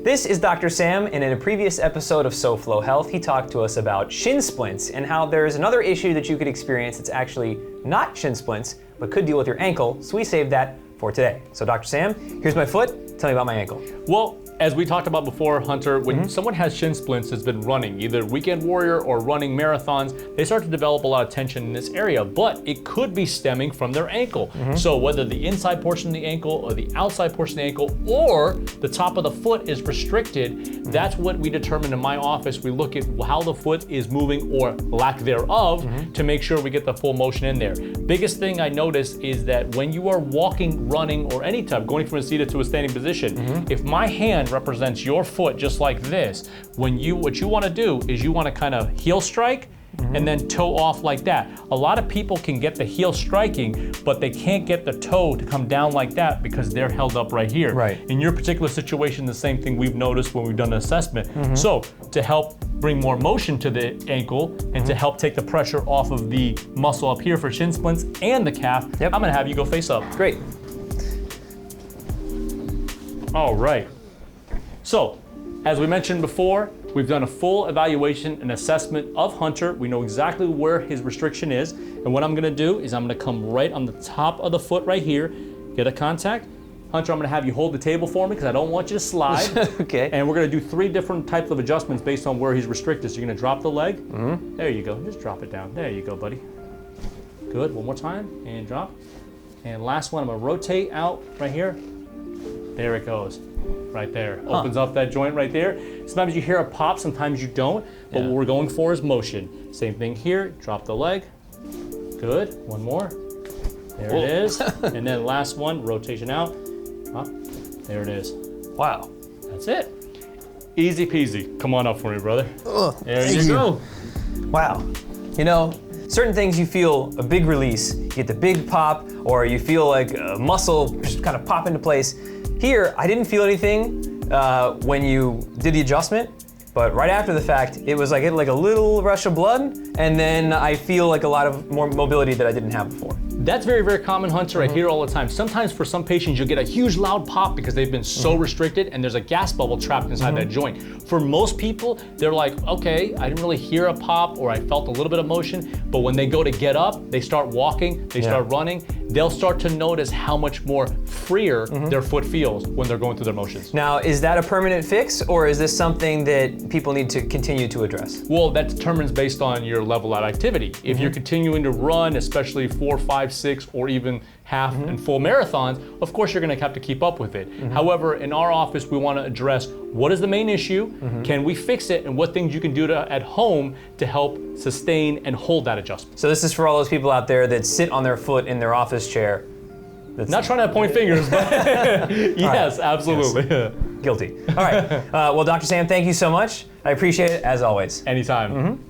This is Dr. Sam, and in a previous episode of SoFlo Health, he talked to us about shin splints and how there's another issue that you could experience that's actually not shin splints, but could deal with your ankle, so we saved that for today. So Dr. Sam, here's my foot, tell me about my ankle. Well, as we talked about before, Hunter, when someone has shin splints that's been running, either weekend warrior or running marathons, they start to develop a lot of tension in this area, but it could be stemming from their ankle. So whether the inside portion of the ankle or the outside portion of the ankle or the top of the foot is restricted, that's what we determine in my office. We look at how the foot is moving or lack thereof to make sure we get the full motion in there. Biggest thing I noticed is that when you are walking, running, or any type, going from a seated to a standing position, if my hand represents your foot just like this, what you want to do is you want to kind of heel strike and then toe off like that. A lot of people can get the heel striking, but they can't get the toe to come down like that because they're held up right here. Right. In your particular situation, the same thing we've noticed when we've done an assessment. So to help bring more motion to the ankle and to help take the pressure off of the muscle up here for shin splints and the calf, I'm gonna have you go face up. Great. All right. So, as we mentioned before, we've done a full evaluation and assessment of Hunter. We know exactly where his restriction is. And what I'm gonna do is I'm gonna come right on the top of the foot right here, get a contact. Hunter, I'm gonna have you hold the table for me because I don't want you to slide. Okay. And we're gonna do 3 different types of adjustments based on where he's restricted. So you're gonna drop the leg. There you go, just drop it down. There you go, buddy. Good, one more time, and drop. And last one, I'm gonna rotate out right here. There it goes. Right there. Opens up that joint right there. Sometimes you hear a pop, sometimes you don't, but what we're going for is motion. Same thing here, drop the leg. Good, one more. There it is. And then last one, rotation out. Up. There it is. Wow. That's it. Easy peasy. Come on up for me, brother. There you go. Wow. You know, certain things you feel a big release, you get the big pop, or you feel like a muscle just kind of pop into place. Here, I didn't feel anything when you did the adjustment, but right after the fact, it was like a little rush of blood, and then I feel like a lot of more mobility that I didn't have before. That's very, very common, Hunter. I hear it all the time. Sometimes for some patients, you'll get a huge loud pop because they've been so restricted and there's a gas bubble trapped inside that joint. For most people, they're like, okay, I didn't really hear a pop or I felt a little bit of motion, but when they go to get up, they start walking, they start running, they'll start to notice how much more freer their foot feels when they're going through their motions. Now, is that a permanent fix, or is this something that people need to continue to address? Well, that determines based on your level of activity. If you're continuing to run, especially 4, 5, 6, or even half and full marathons, of course you're gonna have to keep up with it. However, in our office, we wanna address what is the main issue, can we fix it, and what things you can do at home to help sustain and hold that adjustment. So this is for all those people out there that sit on their foot in their office chair. Not trying to point fingers, but yes, absolutely. Yes. Guilty. All right, well, Dr. Sam, thank you so much. I appreciate it, as always. Anytime.